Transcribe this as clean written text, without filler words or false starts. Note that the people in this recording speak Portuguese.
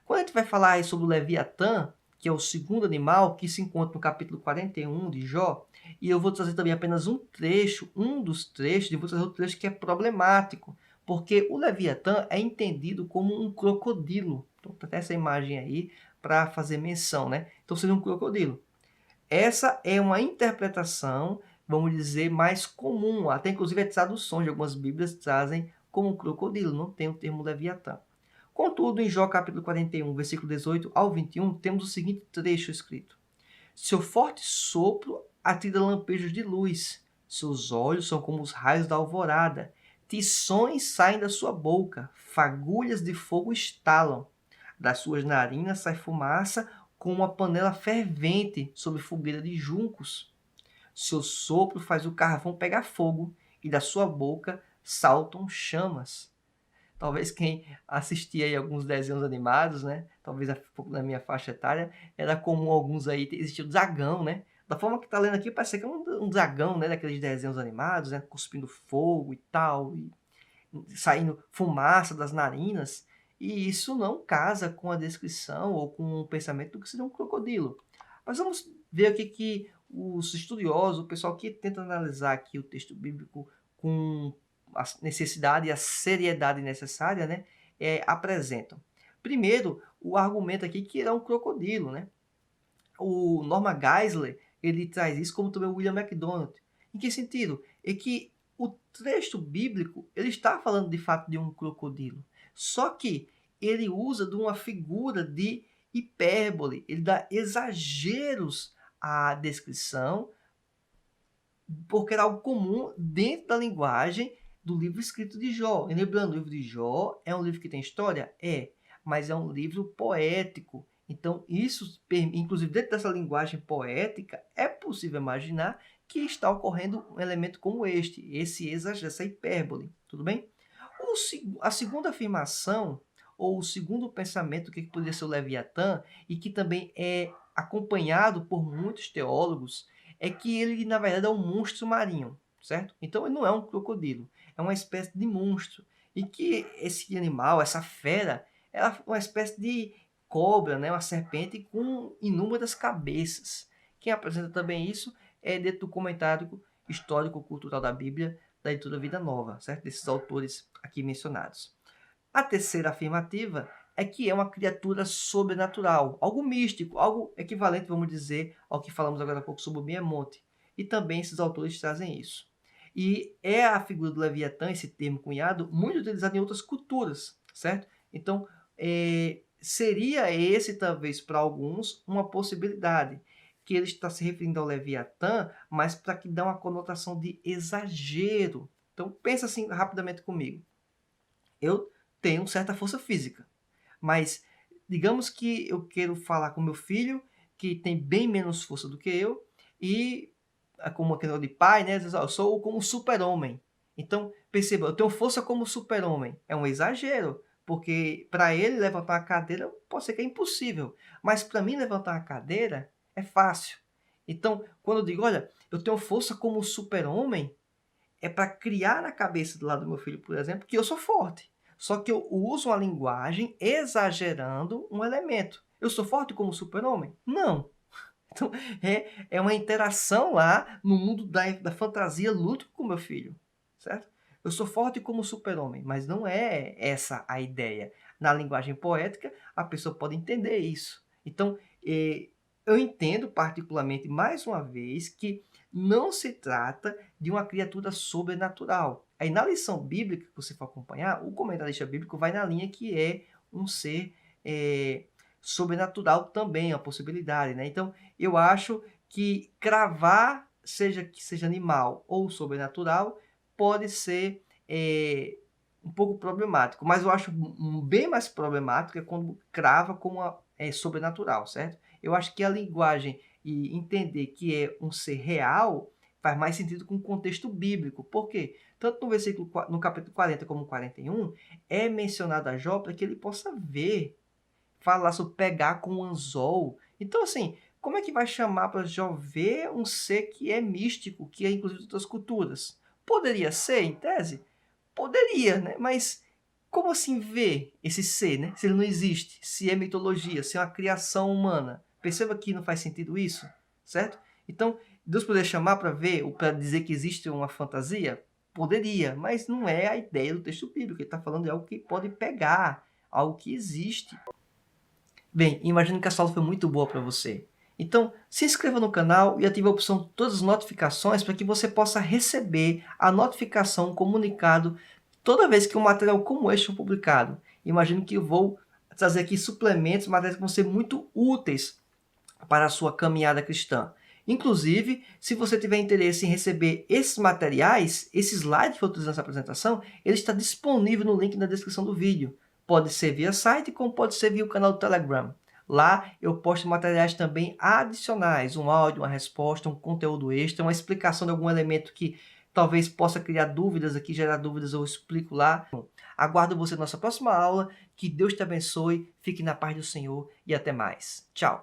Quando a gente vai falar aí sobre o Leviatã, que é o segundo animal, que se encontra no capítulo 41 de Jó, e eu vou trazer também apenas um dos trechos, e vou trazer um trecho que é problemático, porque o Leviatã é entendido como um crocodilo. Então, tem essa imagem aí para fazer menção, né? Então, seria um crocodilo. Essa é uma interpretação, vamos dizer, mais comum. Até inclusive as traduções de algumas bíblias trazem como um crocodilo, não tem o termo Leviatã. Contudo, em Jó capítulo 41, versículo 18 ao 21, temos o seguinte trecho escrito: Seu forte sopro atira lampejos de luz, seus olhos são como os raios da alvorada, tições saem da sua boca, fagulhas de fogo estalam. Das suas narinas sai fumaça como uma panela fervente sob fogueira de juncos. Seu sopro faz o carvão pegar fogo e da sua boca saltam chamas. Talvez quem assistia aí alguns desenhos animados, né? Talvez um pouco na minha faixa etária, era comum alguns aí existir o dragão, né? Da forma que tá lendo aqui, parece que é um dragão, né? Daqueles desenhos animados, né? Cuspindo fogo e tal, e saindo fumaça das narinas. E isso não casa com a descrição ou com o pensamento do que seria um crocodilo. Mas vamos ver o que os estudiosos, o pessoal que tenta analisar aqui o texto bíblico com a necessidade e a seriedade necessária, né, apresentam. Primeiro, o argumento aqui que é um crocodilo, né? O Norman Geisler, ele traz isso, como também o William MacDonald. Em que sentido? É que o texto bíblico, ele está falando de fato de um crocodilo. Só que ele usa de uma figura de hipérbole, ele dá exageros à descrição, porque era algo comum dentro da linguagem do livro escrito de Jó. E lembrando, o livro de Jó é um livro que tem história? É, mas é um livro poético. Então, isso, inclusive dentro dessa linguagem poética, é possível imaginar que está ocorrendo um elemento como esse exagero, essa hipérbole. Tudo bem? A segunda afirmação, ou o segundo pensamento que poderia ser o Leviatã, e que também é acompanhado por muitos teólogos, é que ele, na verdade, é um monstro marinho, certo? Então, ele não é um crocodilo, é uma espécie de monstro. E que esse animal, essa fera, é uma espécie de cobra, né? Uma serpente com inúmeras cabeças. Quem apresenta também isso é dentro do comentário histórico-cultural da Bíblia, da editora Vida Nova, certo? Desses autores aqui mencionados. A terceira afirmativa é que é uma criatura sobrenatural, algo místico, algo equivalente, vamos dizer, ao que falamos agora há pouco sobre o Behemoth. E também esses autores trazem isso. E é a figura do Leviatã, esse termo cunhado, muito utilizado em outras culturas, certo? Então, seria esse, talvez, para alguns, uma possibilidade, que ele está se referindo ao Leviatã, mas para que dá uma conotação de exagero. Então, pensa assim rapidamente comigo. Eu tenho certa força física, mas digamos que eu quero falar com meu filho, que tem bem menos força do que eu, e como uma questão de pai, né? Eu sou como um super-homem. Então, perceba, eu tenho força como super-homem. É um exagero, porque para ele levantar uma cadeira pode ser que é impossível, mas para mim levantar uma cadeira é fácil. Então, quando eu digo, olha, eu tenho força como super-homem, é para criar na cabeça do lado do meu filho, por exemplo, que eu sou forte. Só que eu uso uma linguagem exagerando um elemento. Eu sou forte como super-homem? Não. Então, é uma interação lá no mundo da fantasia lúdico com meu filho, certo? Eu sou forte como super-homem, mas não é essa a ideia. Na linguagem poética, a pessoa pode entender isso. Então, eu entendo particularmente, mais uma vez, que não se trata de uma criatura sobrenatural. Aí, na lição bíblica que você for acompanhar, o comentarista bíblico vai na linha que é um ser sobrenatural também, é uma possibilidade, né? Então, eu acho que cravar, seja que seja animal ou sobrenatural, pode ser um pouco problemático. Mas eu acho bem mais problemático é quando crava como sobrenatural, certo? Eu acho que a linguagem e entender que é um ser real faz mais sentido com o contexto bíblico. Por quê? Tanto no versículo, no capítulo 40 como 41, é mencionado a Jó para que ele possa ver, falar sobre pegar com um anzol. Então, assim, como é que vai chamar para Jó ver um ser que é místico, que é inclusive de outras culturas? Poderia ser, em tese? Poderia, né? Mas Como assim ver esse ser, né? Se ele não existe, se é mitologia, se é uma criação humana. Perceba que não faz sentido isso, certo? Então, Deus poderia chamar para ver, ou para dizer que existe uma fantasia? Poderia, mas não é a ideia do texto bíblico. Ele está falando de algo que pode pegar, algo que existe. Bem, imagino que essa aula foi muito boa para você. Então, se inscreva no canal e ative a opção de todas as notificações para que você possa receber a notificação, um comunicado, toda vez que um material como este for publicado. Imagino que eu vou trazer aqui suplementos, materiais que vão ser muito úteis para a sua caminhada cristã. Inclusive, se você tiver interesse em receber esses materiais, esse slide que eu utilizei nessa apresentação, ele está disponível no link na descrição do vídeo. Pode ser via site, como pode ser via o canal do Telegram. Lá eu posto materiais também adicionais, um áudio, uma resposta, um conteúdo extra, uma explicação de algum elemento que talvez possa criar dúvidas aqui, gerar dúvidas, eu explico lá. Aguardo você na nossa próxima aula, que Deus te abençoe, fique na paz do Senhor e até mais. Tchau!